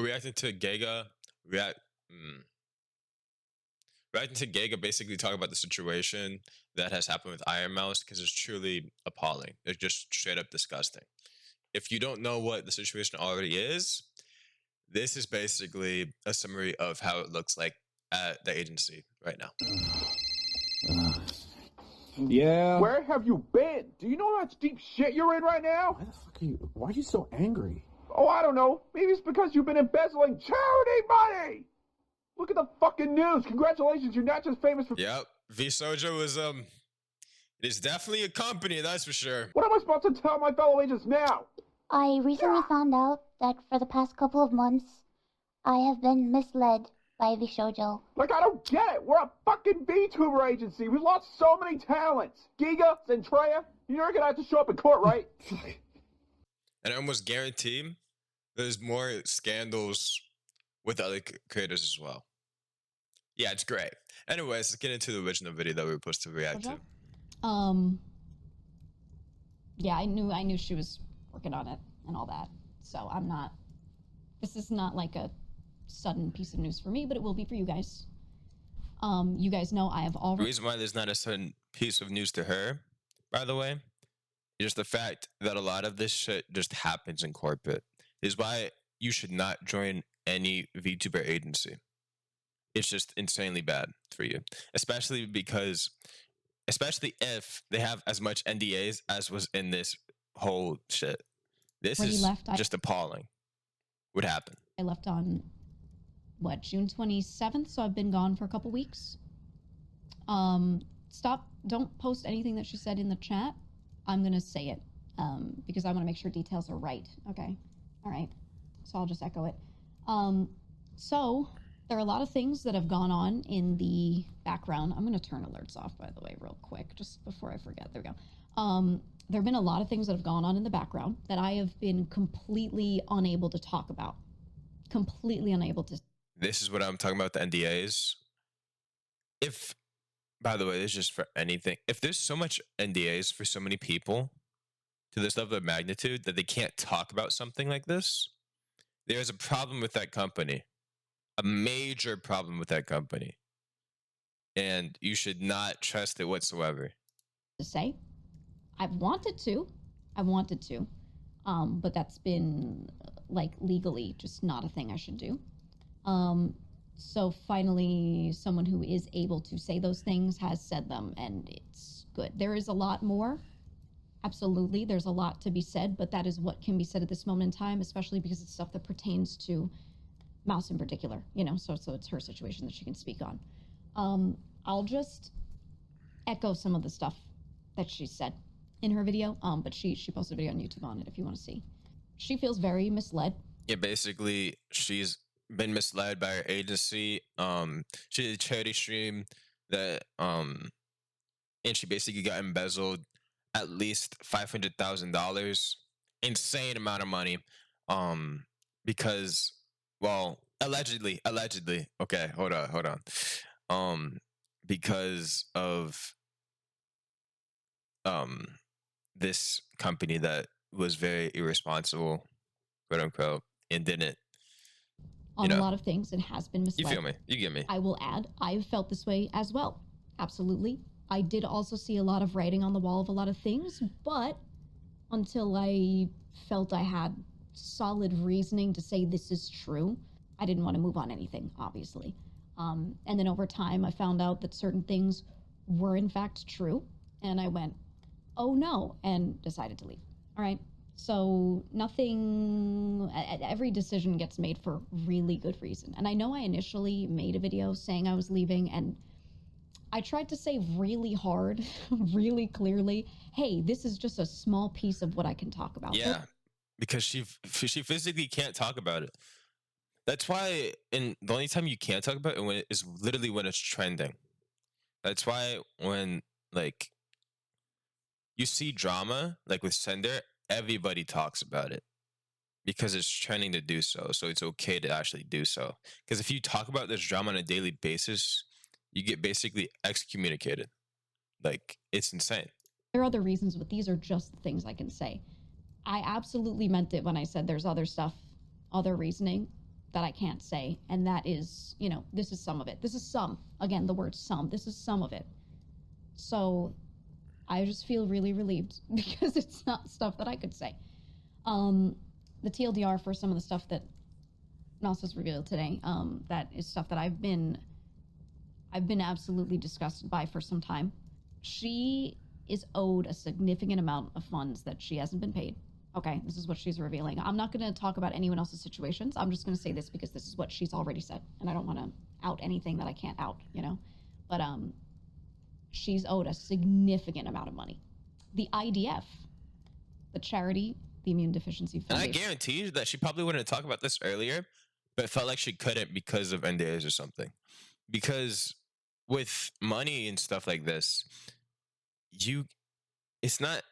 But reacting to Geega, mm, reacting to Geega basically talk about the situation that has happened with ironmouse because it's truly appalling. It's just straight up disgusting. If you don't know what the situation already is, this is basically a summary of how it looks like at the agency right now. Yeah. Where have you been? Do you know how much deep shit you're in right now? Why the fuck are you? Why are you so angry? Oh, I don't know. Maybe it's because you've been embezzling charity money. Look at the fucking news. Congratulations, you're not just famous for... Yep. VSHOJO is, it is definitely a company, that's for sure. What am I supposed to tell my fellow agents now? I recently found out that for the past couple of months, I have been misled by VSHOJO. Like, I don't get it. We're a fucking VTuber agency. We've lost so many talents. Giga, Zentreya, you're gonna have to show up in court, right? And I almost guarantee there's more scandals with other creators as well. Yeah, it's great. Anyways, let's get into the original video that we were supposed to react to. Yeah, I knew she was working on it and all that. So this is not like a sudden piece of news for me, but it will be for you guys. You guys know I have already... The reason why there's not a sudden piece of news to her, by the way, is just the fact that a lot of this shit just happens in corporate. This is why you should not join any VTuber agency. It's just insanely bad for you. Especially if they have as much NDAs as was in this whole shit. This is just appalling. What happened? I left on, what, June 27th? So I've been gone for a couple weeks. Don't post anything that she said in the chat. I'm going to say it because I want to make sure details are right. Okay. All right. So I'll just echo it. So there are a lot of things that have gone on in the background. I'm going to turn alerts off, by the way, real quick, just before I forget. There we go. There have been a lot of things that have gone on in the background that I have been completely unable to talk about. Completely unable to. This is what I'm talking about, the NDAs. By the way, this is just for anything. If there's so much NDAs for so many people to this level of magnitude that they can't talk about something like this, there's a problem with that company. A major problem with that company. And you should not trust it whatsoever. To say, I've wanted to, but that's been like legally just not a thing I should do. So finally, someone who is able to say those things has said them, and it's good. There is a lot more. Absolutely, there's a lot to be said, but that is what can be said at this moment in time, especially because it's stuff that pertains to Mouse in particular, you know, so it's her situation that she can speak on. I'll just echo some of the stuff that she said in her video, but she posted a video on YouTube on it if you want to see. She feels very misled. Yeah, basically, she's been misled by her agency. She did a charity stream that, and she basically got embezzled at least $500,000, insane amount of money, because, well, allegedly, okay, hold on, because of, this company that was very irresponsible, quote unquote, and didn't, on a lot of things and has been misled. You feel me? You get me? I will add, I've felt this way as well. Absolutely. I did also see a lot of writing on the wall of a lot of things, but until I felt I had solid reasoning to say this is true, I didn't want to move on anything, obviously. And then over time, I found out that certain things were in fact true, and I went, oh no, and decided to leave. All right. So every decision gets made for really good reason. And I know I initially made a video saying I was leaving, and I tried to say really hard, really clearly, hey, this is just a small piece of what I can talk about. Yeah, because she physically can't talk about it. That's why the only time you can't talk about it is literally when it's trending. That's why when, like, you see drama, like with Sender, everybody talks about it because it's trending to do so. So it's okay to actually do so. Because if you talk about this drama on a daily basis, you get basically excommunicated. Like, it's insane. There are other reasons, but these are just the things I can say. I absolutely meant it when I said there's other stuff, other reasoning. that I can't say, and that is, you know, this is some of it. This is some. Again, the word some. This is some of it. So I just feel really relieved because it's not stuff that I could say. The TLDR for some of the stuff that Mouse has revealed today, that is stuff that I've been absolutely disgusted by for some time. She is owed a significant amount of funds that she hasn't been paid. Okay, this is what she's revealing. I'm not going to talk about anyone else's situations. I'm just going to say this because this is what she's already said, and I don't want to out anything that I can't out, you know? But she's owed a significant amount of money. The IDF, the charity, the Immune Deficiency Foundation. And I guarantee you that she probably wouldn't talk about this earlier, but felt like she couldn't because of NDAs or something. Because with money and stuff like this, it's not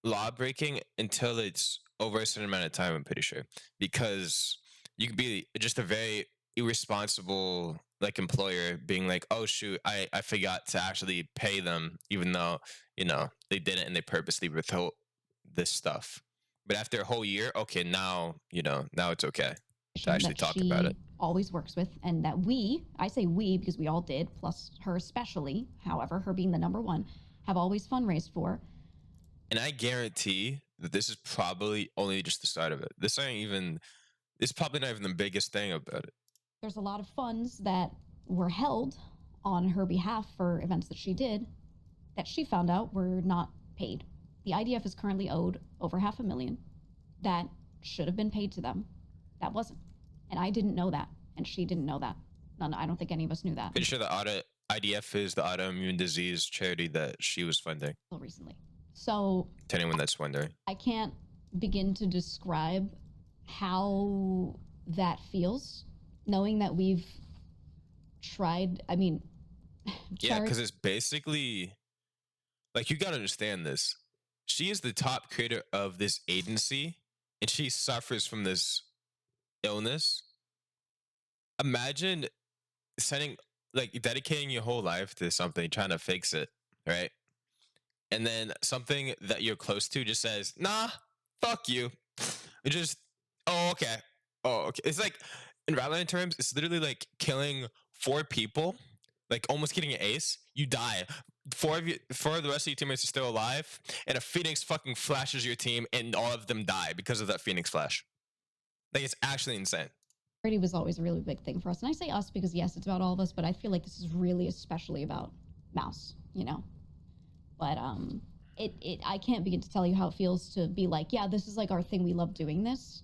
law breaking until it's over a certain amount of time, I'm pretty sure. Because you could be just a very irresponsible like employer being like, oh shoot, I forgot to actually pay them, even though, you know, they didn't and they purposely withheld this stuff. But after a whole year, okay, now, you know, now it's okay to actually talk about it. Always works with, and that I say we because we all did, plus her especially, however, her being the number one, have always fundraised for. And I guarantee that this is probably only just the start of it. It's probably not even the biggest thing about it. There's a lot of funds that were held on her behalf for events that she did that she found out were not paid. The IDF is currently owed over $500,000 that should have been paid to them. That wasn't. And I didn't know that. And she didn't know that. None, I don't think any of us knew that. Pretty sure the IDF is the autoimmune disease charity that she was funding. Recently. So, to anyone that's wondering, I can't begin to describe how that feels, knowing that we've tried. I mean, yeah, because it's basically like, you gotta understand this. She is the top creator of this agency, and she suffers from this illness. Imagine dedicating your whole life to something, trying to fix it, right? And then something that you're close to just says, nah, fuck you. It just, oh, okay. It's like, in Valorant terms, it's literally like killing 4 people, like almost getting an ace. You die. 4 of the rest of your teammates are still alive, and a Phoenix fucking flashes your team, and all of them die because of that Phoenix flash. Like, it's actually insane. Charity was always a really big thing for us. And I say us because, yes, it's about all of us, but I feel like this is really especially about Mouse, you know? But I can't begin to tell you how it feels to be like, yeah, this is like our thing. We love doing this.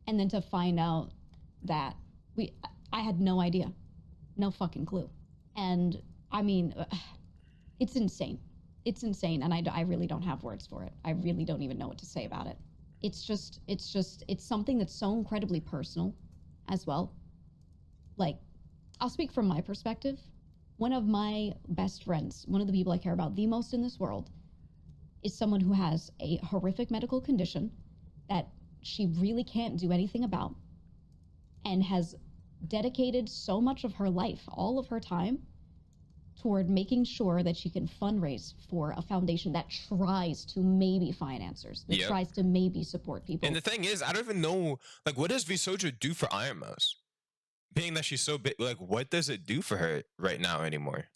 And then to find out that I had no idea, no fucking clue. And I mean, it's insane. It's insane. And I really don't have words for it. I really don't even know what to say about it. It's something that's so incredibly personal as well. Like, I'll speak from my perspective. One of my best friends, one of the people I care about the most in this world, is someone who has a horrific medical condition that she really can't do anything about, and has dedicated so much of her life, all of her time, toward making sure that she can fundraise for a foundation that tries to maybe find answers, that tries to maybe support people. And the thing is, I don't even know, like, what does VSHOJO do for ironmouse? Being that she's so big, like, what does it do for her right now anymore?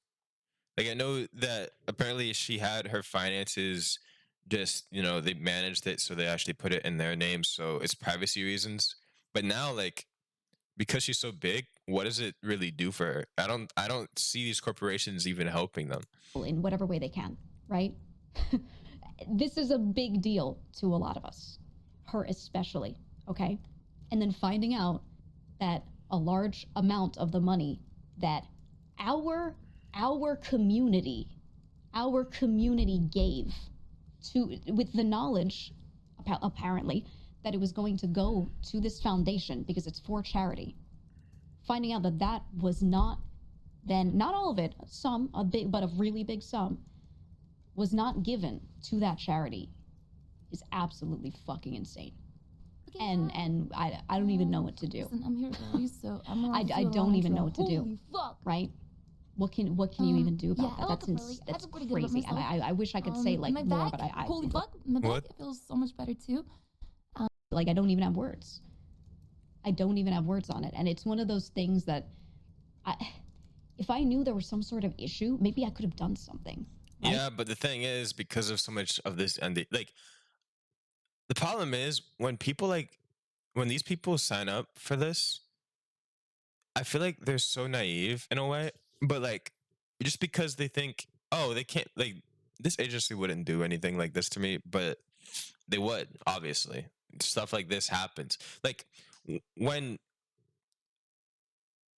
Like, I know that apparently she had her finances just, you know, they managed it, so they actually put it in their name, so it's privacy reasons. But now, like, because she's so big, what does it really do for her? I don't see these corporations even helping them in whatever way they can, right? This is a big deal to a lot of us, her especially, okay? And then finding out that a large amount of the money that our community gave to, with the knowledge apparently that it was going to go to this foundation because it's for charity, finding out that was not all of it, but a really big sum was not given to that charity is absolutely fucking insane. And I don't even know what to do. Listen, I'm here early, so I don't even know what to do. Holy fuck. Right? What can you even do about that? That's crazy. And I wish I could say like my more, back, but I holy fuck, my back feels so much better too. Like, I don't even have words. I don't even have words on it. And it's one of those things that if I knew there was some sort of issue, maybe I could have done something. Right? Yeah, but the thing is, because of so much of this, and like, the problem is when these people sign up for this, I feel like they're so naive in a way, but like, just because they think, oh, they can't, like, this agency wouldn't do anything like this to me, but they would, obviously. Stuff like this happens. Like, when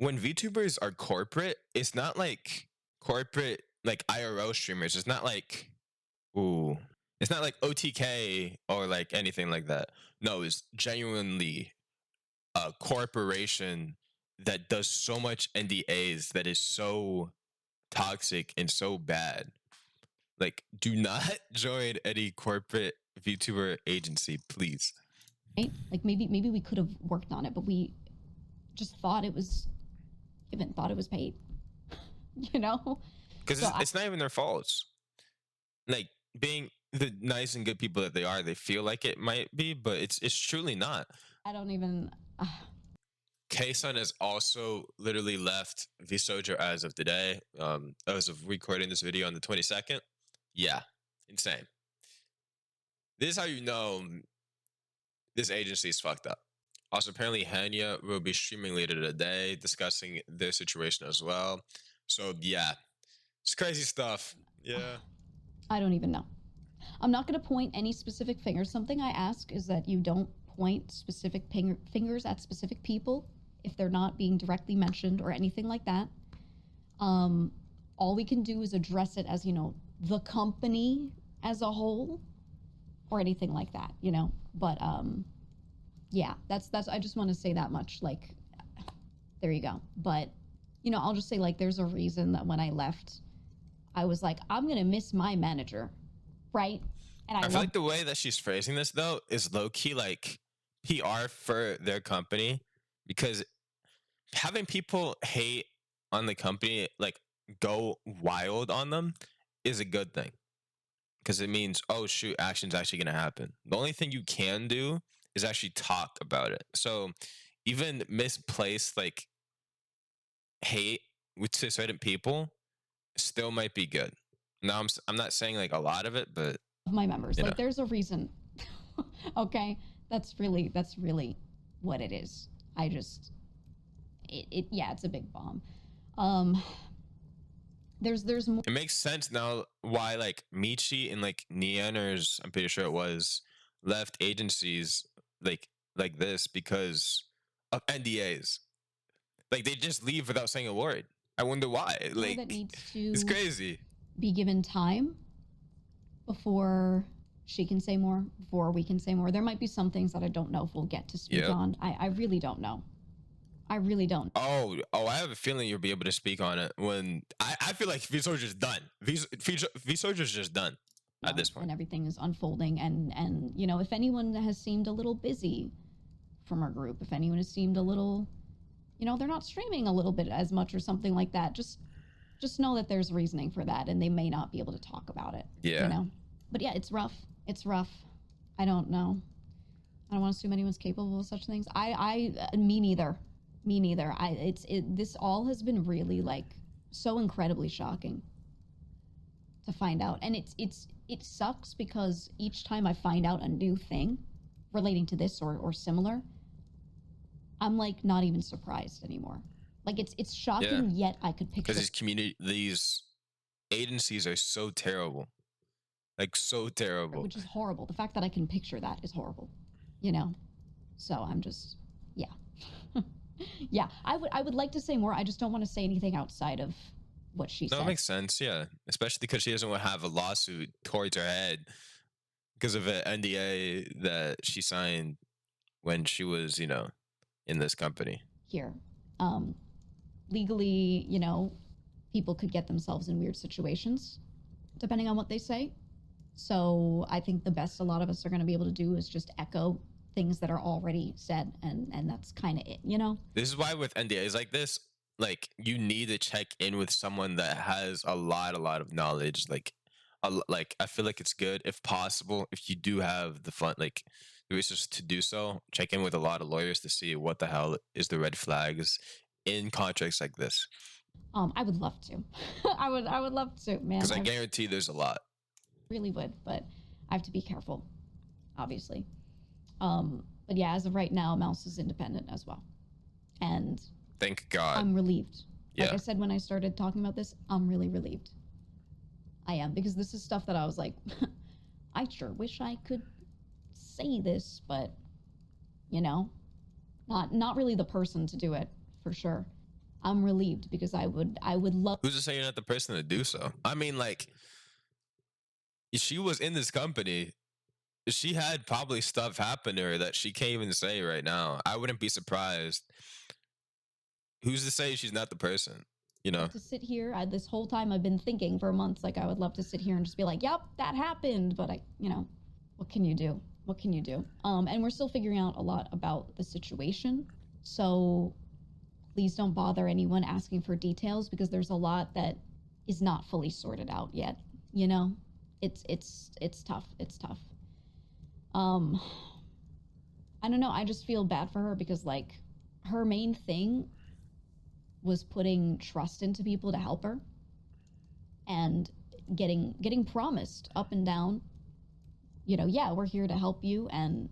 VTubers are corporate, it's not like corporate, like IRL streamers. It's not like, ooh, it's not like OTK or like anything like that. No, it's genuinely a corporation that does so much NDAs that is so toxic and so bad. Like, do not join any corporate VTuber agency, please. Right? Like maybe we could have worked on it, but we just thought it was given, thought it was paid. You know? Because it's not even their faults. Like, being the nice and good people that they are, they feel like it might be, but it's truly not. I don't even. K-Sun has also literally left VSHOJO as of today. As of recording this video on the 22nd. Yeah, insane. This is how you know this agency is fucked up. Also, apparently, Hanya will be streaming later today, discussing their situation as well. So, yeah, it's crazy stuff. Yeah. I don't even know. I'm not going to point any specific fingers. Something I ask is that you don't point specific fingers at specific people if they're not being directly mentioned or anything like that. All we can do is address it as, you know, the company as a whole or anything like that, you know? But, yeah, that's, I just want to say that much. Like, there you go. But, you know, I'll just say, like, there's a reason that when I left, I was like, I'm going to miss my manager, right? And I feel like the way that she's phrasing this, though, is low-key, like, PR for their company. Because having people hate on the company, like, go wild on them, is a good thing. Because it means, oh, shoot, action's actually going to happen. The only thing you can do is actually talk about it. So even misplaced, like, hate to certain people still might be good. Now, I'm not saying, like, a lot of it, but... my members, like, there's a reason. Okay? That's really what it is. I just... yeah, it's a big bomb. There's more. It makes sense now why, like, Michi and, like, Neanners, I'm pretty sure it was, left agencies like this because of NDAs. Like, they just leave without saying a word. I wonder why. Like, that needs to it's crazy. Be given time before she can say more, before we can say more. There might be some things that I don't know if we'll get to speak on. I really don't know. I really don't. Oh, I have a feeling you'll be able to speak on it when I feel like VSHOJO's done. VSHOJO's just done at this point. And everything is unfolding. And you know, if anyone has seemed a little busy from our group, if anyone has seemed a little, you know, they're not streaming a little bit as much or something like that, just know that there's reasoning for that, and they may not be able to talk about it. Yeah. You know? But yeah, it's rough. It's rough. I don't know. I don't want to assume anyone's capable of such things. Me neither. Me neither. This all has been really, like, so incredibly shocking to find out. And it sucks because each time I find out a new thing relating to this or similar, I'm, like, not even surprised anymore. Like, it's shocking, yet I could picture. Because these agencies are so terrible. Like, so terrible. Which is horrible. The fact that I can picture that is horrible. You know? So I'm just, yeah. Yeah, I would like to say more. I just don't want to say anything outside of what she said. That makes sense, yeah. Especially because she doesn't want to have a lawsuit towards her head because of an NDA that she signed when she was, you know, in this company. Here. Legally, you know, people could get themselves in weird situations depending on what they say. So I think the best a lot of us are going to be able to do is just echo things that are already said, and that's kind of it, you know? This is why with NDAs like this, like, you need to check in with someone that has a lot of knowledge, like, like I feel like it's good if possible, if you do have the fun, like the resources to do so, check in with a lot of lawyers to see what the hell is the red flags in contracts like this. I would love to. I would love to, man. Because I guarantee there's a lot. Really would, but I have to be careful, obviously. But yeah, as of right now, Mouse is independent as well, and thank God. I'm relieved. Yeah. Like I said when I started talking about this, I'm really relieved. I am, because this is stuff that I was like, I sure wish I could say this, but you know, not really the person to do it for sure. I'm relieved because I would love. Who's to say you're not the person to do so? I mean, like, she was in this company. She had probably stuff happen to her that she can't even say right now. I wouldn't be surprised. Who's to say she's not the person? You know, to sit here this whole time I've been thinking for months, like I would love to sit here and just be like, yep, that happened, but what can you do? And we're still figuring out a lot about the situation, so please don't bother anyone asking for details, because there's a lot that is not fully sorted out yet. It's tough. I don't know, I just feel bad for her, because like her main thing was putting trust into people to help her, and getting promised up and down, yeah, we're here to help you, and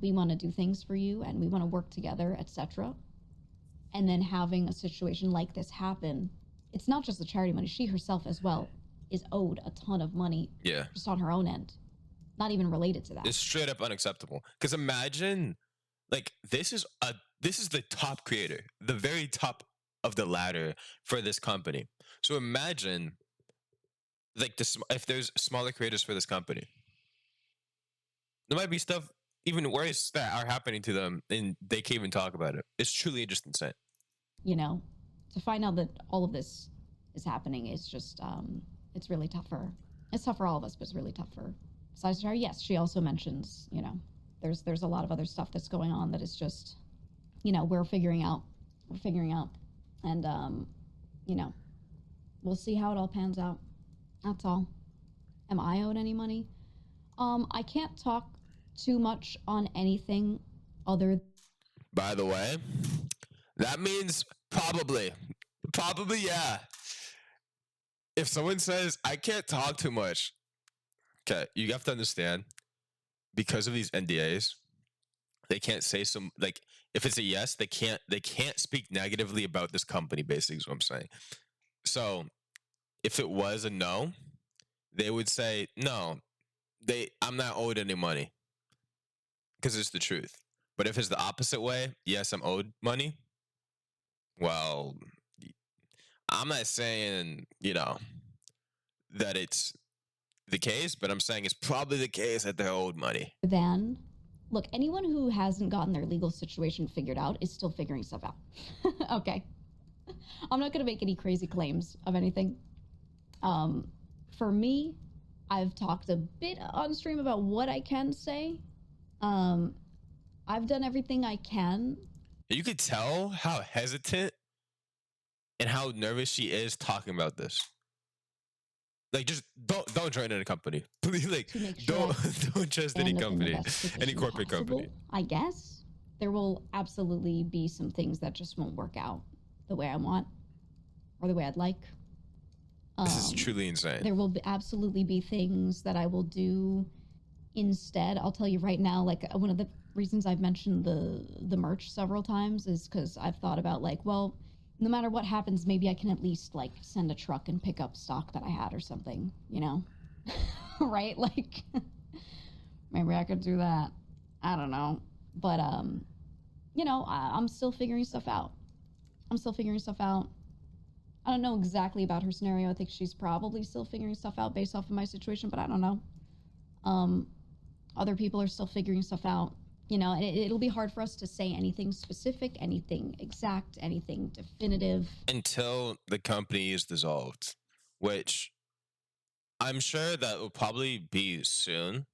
we want to do things for you, and we want to work together, etc. And then having a situation like this happen, it's not just the charity money, she herself as well is owed a ton of money. Yeah. Just on her own end, not even related to that. It's straight up unacceptable. Because imagine, like, this is the top creator, the very top of the ladder for this company. So imagine, like, if there's smaller creators for this company, there might be stuff even worse that are happening to them, and they can't even talk about it. It's truly just insane. To find out that all of this is happening is just, it's really tough for her. It's tough for all of us, but it's really tough for her. Besides her, yes, she also mentions, there's a lot of other stuff that's going on that is just, we're figuring out, and, we'll see how it all pans out. That's all. Am I owed any money? I can't talk too much on anything other. By the way, that means probably, yeah. If someone says, I can't talk too much, okay, you have to understand, because of these NDAs, they can't say like, if it's a yes, they can't speak negatively about this company, basically, is what I'm saying. So if it was a no, they would say, no, I'm not owed any money, because it's the truth. But if it's the opposite way, yes, I'm owed money, well, I'm not saying, that it's the case, but I'm saying it's probably the case that they're owed money. Look, anyone who hasn't gotten their legal situation figured out is still figuring stuff out. Okay. I'm not going to make any crazy claims of anything. For me, I've talked a bit on stream about what I can say. I've done everything I can. You could tell how hesitant and how nervous she is talking about this. Like, just don't join any company. Please, like, don't trust any company, any corporate company. I guess there will absolutely be some things that just won't work out the way I want or the way I'd like. This is truly insane. There will absolutely be things that I will do instead. I'll tell you right now, like, one of the reasons I've mentioned the merch several times is because I've thought about, like, well, no matter what happens, maybe I can at least, like, send a truck and pick up stock that I had or something, right? Like, maybe I could do that. I don't know. But, I'm still figuring stuff out. I don't know exactly about her scenario. I think she's probably still figuring stuff out based off of my situation, but I don't know. Other people are still figuring stuff out. And it'll be hard for us to say anything specific, anything exact, anything definitive. Until the company is dissolved, which I'm sure that will probably be soon,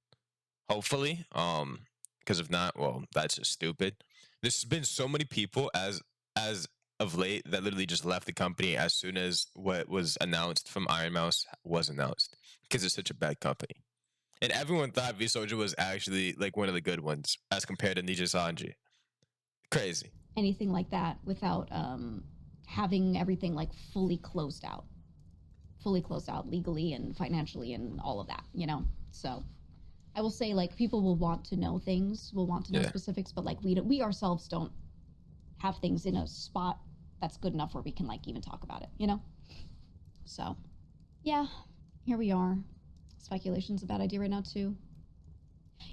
hopefully. Because if not, well, that's just stupid. There's been so many people as of late that literally just left the company as soon as what was announced from ironmouse was announced because it's such a bad company. And everyone thought VSHOJO was actually like one of the good ones as compared to Nija Sanji. Crazy. Anything like that without having everything like fully closed out legally and financially and all of that, you know? So I will say, like, people will want to know things, will want to know specifics, but like we ourselves don't have things in a spot that's good enough where we can like even talk about it, you know? So yeah, here we are. Speculation's a bad idea right now too.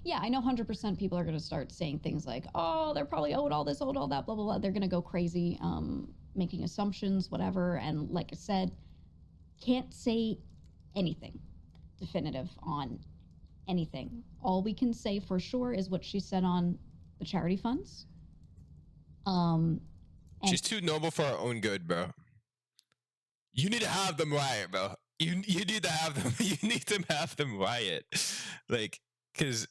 Yeah, I know 100% people are going to start saying things like, oh, they're probably owed all this, owed all that, blah, blah, blah. They're going to go crazy, making assumptions, whatever. And like I said, can't say anything definitive on anything. All we can say for sure is what she said on the charity funds. She's too noble for her own good, bro. You need to have them riot, bro. You need to have them. You need to have them riot, like, because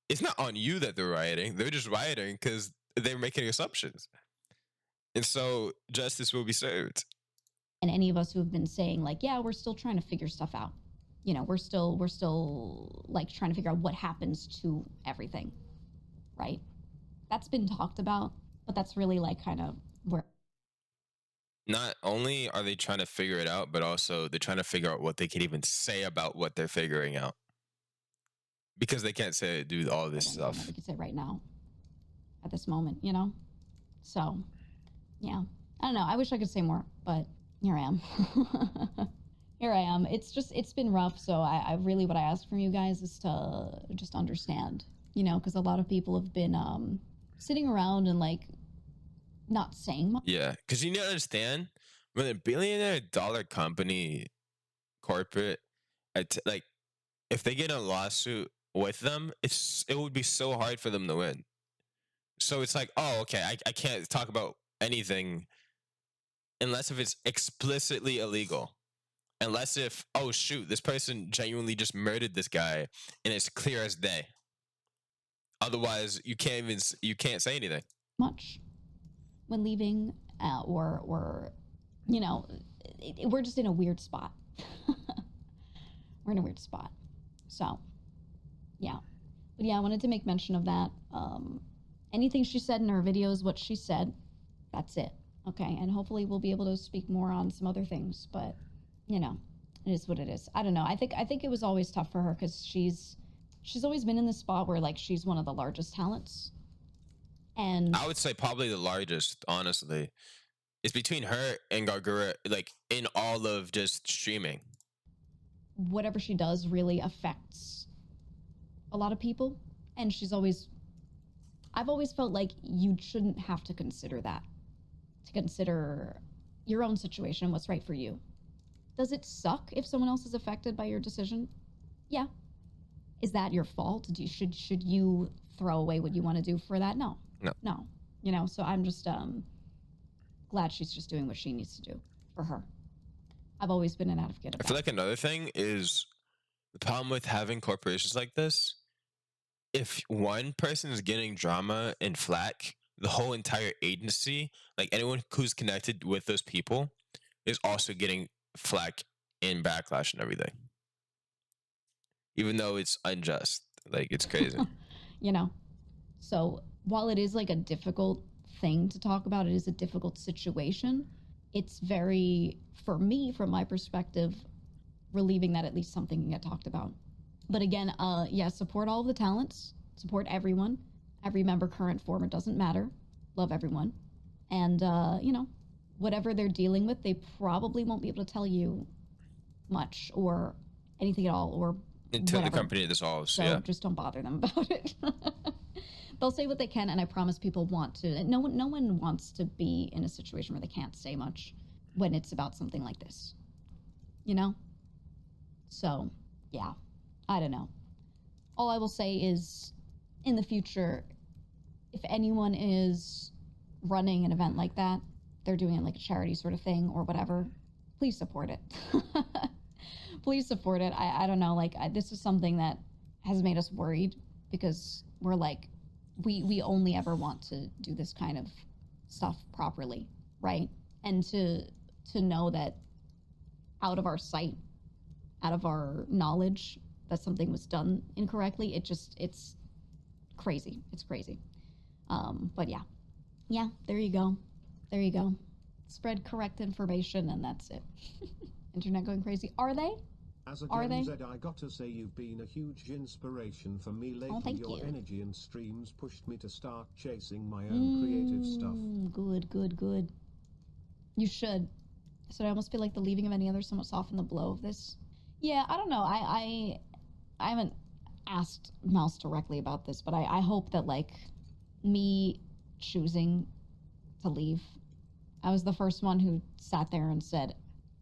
it's not on you that they're rioting. They're just rioting because they're making assumptions, and so justice will be served. And any of us who have been saying like, yeah, we're still trying to figure stuff out. You know, we're still like trying to figure out what happens to everything, right? That's been talked about, but that's really like kind of where. Not only are they trying to figure it out, but also they're trying to figure out what they can even say about what they're figuring out. Because they can't say, do all this stuff. We could say right now, at this moment, you know? So, yeah. I don't know. I wish I could say more, but here I am. Here I am. It's been rough. So I really, what I ask from you guys is to just understand, you know, because a lot of people have been sitting around and like, not saying much. Yeah, because you need to understand when a billionaire dollar company, corporate, like if they get in a lawsuit with them, it would be so hard for them to win. So it's like, oh, okay, I can't talk about anything unless if it's explicitly illegal. Unless if, oh shoot, this person genuinely just murdered this guy and it's clear as day. Otherwise, you can't say anything. Much. When leaving, or you know, we're just in a weird spot. We're in a weird spot. So, yeah. But yeah, I wanted to make mention of that. Anything she said in her videos, what she said, that's it. Okay, and hopefully we'll be able to speak more on some other things. But, you know, it is what it is. I don't know. I think it was always tough for her because she's always been in this spot where, like, she's one of the largest talents. And I would say probably the largest, honestly. It's between her and Gargura, like in all of just streaming. Whatever she does really affects a lot of people. And I've always felt like you shouldn't have to consider that. To consider your own situation, what's right for you. Does it suck if someone else is affected by your decision? Yeah. Is that your fault? Should you throw away what you want to do for that? No. No. You know, so I'm just glad she's just doing what she needs to do for her. I've always been an advocate of that. I feel like another thing is the problem with having corporations like this. If one person is getting drama and flack, the whole entire agency, like anyone who's connected with those people, is also getting flack and backlash and everything. Even though it's unjust. Like, it's crazy. You know, so while it is like a difficult thing to talk about, it is a difficult situation. It's very, for me, from my perspective, relieving that at least something can get talked about. But again, yeah, support all of the talents, support everyone, every member, current, former, doesn't matter. Love everyone. And, you know, whatever they're dealing with, they probably won't be able to tell you much or anything at all, or until the company dissolves. So yeah, just don't bother them about it. They'll say what they can, and I promise people want to. No one wants to be in a situation where they can't say much when it's about something like this, you know? So, yeah, I don't know. All I will say is, in the future, if anyone is running an event like that, they're doing it like a charity sort of thing or whatever, please support it. Please support it. I don't know, like, this is something that has made us worried because we're like, we only ever want to do this kind of stuff properly, right? And to know that out of our sight, out of our knowledge that something was done incorrectly, it's crazy. It's crazy. But yeah. Yeah, there you go. There you go. Spread correct information and that's it. Internet going crazy. Are they? As a Are they? Gen Z, I got to say you've been a huge inspiration for me lately. thank Your you. energy and streams pushed me to start chasing my own creative stuff. Good. You should. So I almost feel like the leaving of any other somewhat softened the blow of this. Yeah, I don't know. I haven't asked Mouse directly about this, but I hope that, like, me choosing to leave, I was the first one who sat there and said,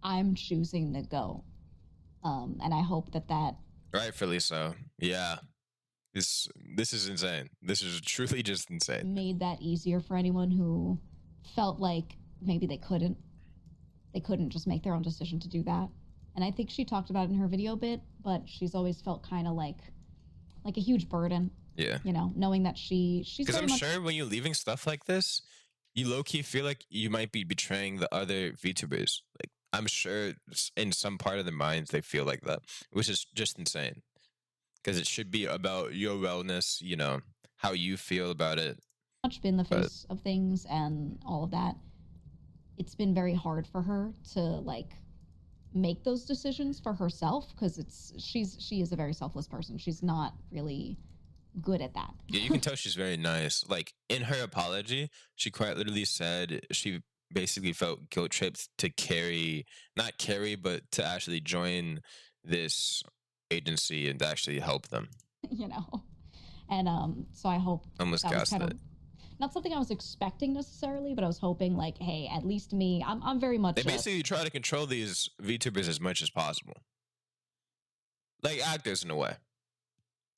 I'm choosing to go. And I hope that Rightfully so. Yeah. This is insane. This is truly just insane. made that easier for anyone who felt like maybe they couldn't just make their own decision to do that. And I think she talked about it in her video bit, but she's always felt kind of like a huge burden. Yeah. You know, knowing that she's Because very I'm much, sure when you're leaving stuff like this, you low-key feel like you might be betraying the other VTubers. Like, I'm sure in some part of their minds they feel like that, which is just insane. Because it should be about your wellness, you know, how you feel about it. much been the face of things and all of that. It's been very hard for her to, like, make those decisions for herself because she is a very selfless person. She's not really good at that. Yeah, you can tell she's very nice. Like, in her apology, she quite literally said she basically felt guilt tripped to not carry, but to actually join this agency and to actually help them. You know, and so I hope Almost that was gassed kind it. of not something I was expecting necessarily, but I was hoping, like, hey, at least me, I'm very much They basically try to control these VTubers as much as possible. Like actors in a way.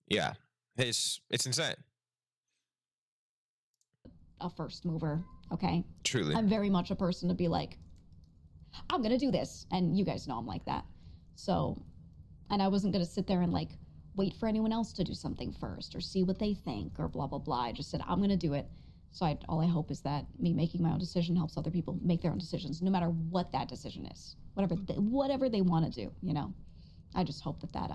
Yeah. It's insane. a first mover. Okay, Truly. I'm very much a person to be like, I'm gonna do this, and you guys know I'm like that. So, and I wasn't gonna sit there and, like, wait for anyone else to do something first or see what they think or blah blah blah. I just said I'm gonna do it. So all I hope is that me making my own decision helps other people make their own decisions, no matter what that decision is, whatever they want to do. You know, I just hope that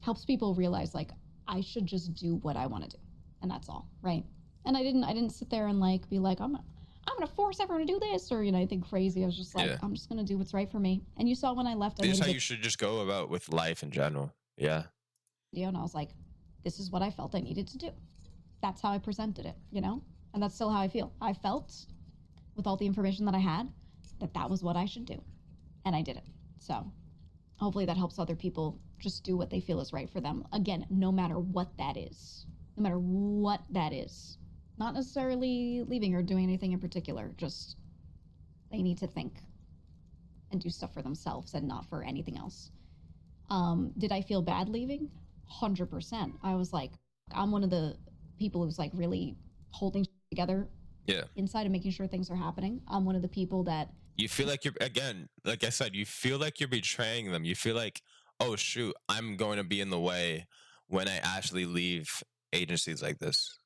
helps people realize, like, I should just do what I want to do, and that's all, right? And I didn't sit there and, like, be like, I'm gonna force everyone to do this or, you know, anything crazy. I was just like, Yeah. I'm just gonna do what's right for me. And you saw when I left, I This made is a how you should just go about with life in general. Yeah. video, and I was like, this is what I felt I needed to do. That's how I presented it, you know? And that's still how I feel. I felt, with all the information that I had, that was what I should do. And I did it. So hopefully that helps other people just do what they feel is right for them. Again, no matter what that is. No matter what that is. Not necessarily leaving or doing anything in particular. Just they need to think and do stuff for themselves and not for anything else. Did I feel bad leaving? 100%. I was like, I'm one of the people who's, like, really holding together Yeah. inside and making sure things are happening. I'm one of the people that You feel like you're, again, like I said, you feel like you're betraying them. You feel like, oh shoot, I'm going to be in the way when I actually leave agencies like this.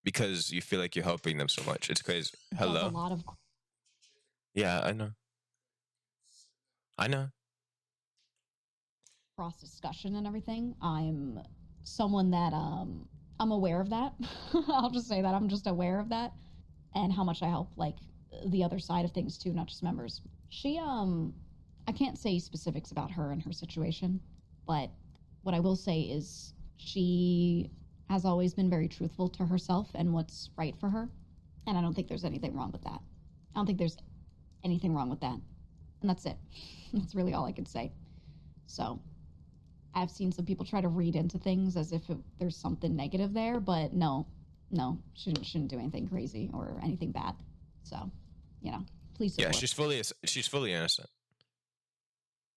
Because you feel like you're helping them so much. It's crazy. does Hello? a lot of Yeah, I know. I know. cross discussion and everything. I'm someone that I'm aware of that. I'll just say that I'm just aware of that and how much I help, like, the other side of things too, not just members. She I can't say specifics about her and her situation, but what I will say is she has always been very truthful to herself and what's right for her, and I don't think there's anything wrong with that. I don't think there's anything wrong with that, and that's it. That's really all I can say. So I've seen some people try to read into things as if there's something negative there, but no, shouldn't do anything crazy or anything bad. So, you know, please support. Yeah, she's fully innocent.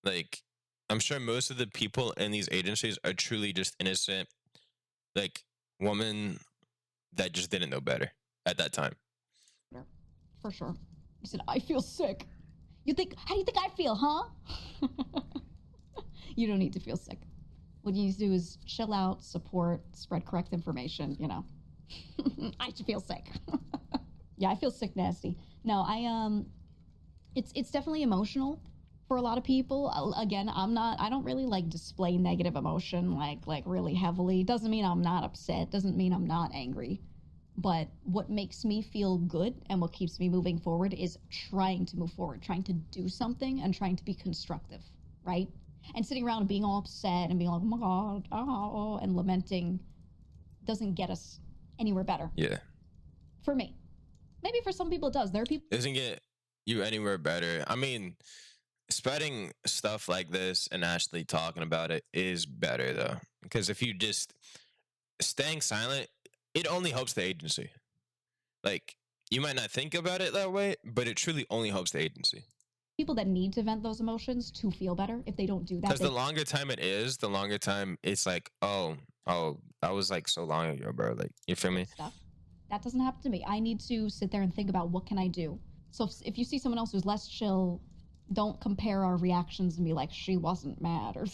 Like, I'm sure most of the people in these agencies are truly just innocent, like, women that just didn't know better at that time. For sure. You said, I feel sick. How do you think I feel, huh? You don't need to feel sick. What you need to do is chill out, support, spread correct information, you know. I should feel sick. Yeah, I feel sick nasty. No, It's definitely emotional for a lot of people. Again, I don't really like display negative emotion like really heavily. Doesn't mean I'm not upset, doesn't mean I'm not angry. But what makes me feel good and what keeps me moving forward is trying to move forward, trying to do something and trying to be constructive, right? And sitting around and being all upset and being like, oh my God, oh, and lamenting doesn't get us anywhere better. Yeah. For me. Maybe for some people it does. There are people. Doesn't get you anywhere better. I mean, spreading stuff like this and actually talking about it is better though. Because if you just staying silent, it only helps the agency. Like, you might not think about it that way, but it truly only helps the agency. People that need to vent those emotions to feel better. If they don't do that, because the longer time it is, the longer time it's like, oh, that was like so long ago, bro. Like, you feel me? Stuff. That doesn't happen to me. I need to sit there and think about what can I do. So if you see someone else who's less chill, don't compare our reactions and be like, she wasn't mad or,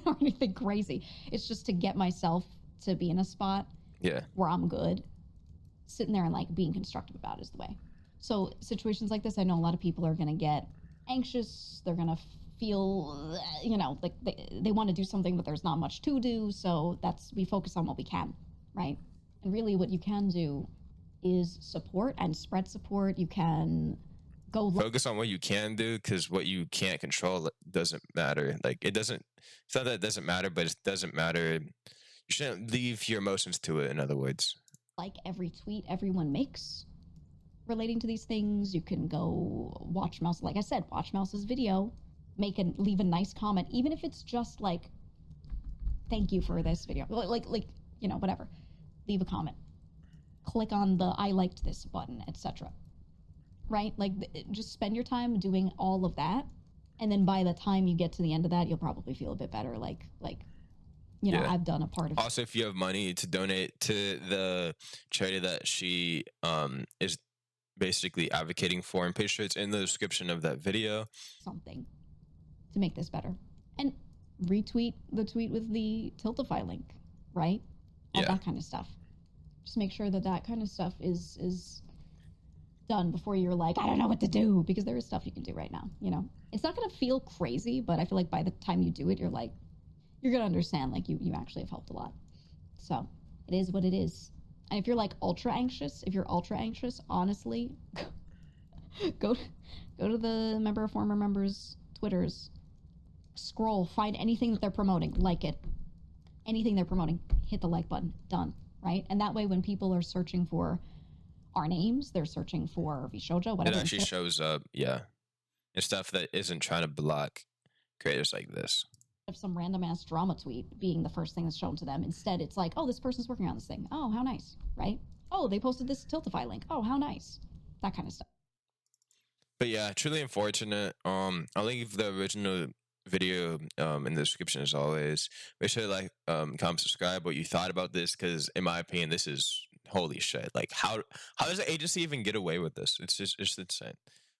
or anything crazy. It's just to get myself to be in a spot where I'm good. Sitting there and like being constructive about it is the way. So situations like this, I know a lot of people are going to get anxious. They're going to feel, like they want to do something, but there's not much to do. So we focus on what we can, right? And really what you can do is support and spread support. You can focus on what you can do, because what you can't control doesn't matter. Like, it's not that it doesn't matter, but it doesn't matter. You shouldn't leave your emotions to it, in other words. Like every tweet everyone makes relating to these things, you can go watch Mouse. Like I said, watch Mouse's video, leave a nice comment, even if it's just like, thank you for this video, like whatever. Leave a comment, click on the I liked this button, etc. Right? Like, just spend your time doing all of that, and then by the time you get to the end of that, you'll probably feel a bit better. Like I've done a part of. Also, if you have money to donate to the charity that she is basically advocating for, I'm pretty sure it's in the description of that video. Something to make this better, and retweet the tweet with the Tiltify link, right? All that kind of stuff. Just make sure that kind of stuff is done before you're like, I don't know what to do, because there is stuff you can do right now. It's not going to feel crazy, but I feel like by the time you do it, you're going to understand, like, you actually have helped a lot. So it is what it is. And if you're like ultra anxious, honestly, go to the member or former members' Twitters, scroll, find anything that they're promoting, like it. Anything they're promoting, hit the like button, done, right? And that way when people are searching for our names, they're searching for VSHOJO, whatever. It actually shows up, and stuff that isn't trying to block creators like this. Of some random ass drama tweet being the first thing that's shown to them. Instead, it's like, oh, this person's working on this thing. Oh, how nice, right? Oh, they posted this Tiltify link. Oh, how nice. That kind of stuff. But yeah, truly unfortunate. I'll leave the original video in the description as always. Make sure to like, comment, subscribe what you thought about this, because in my opinion, this is holy shit. Like, how does the agency even get away with this? It's insane.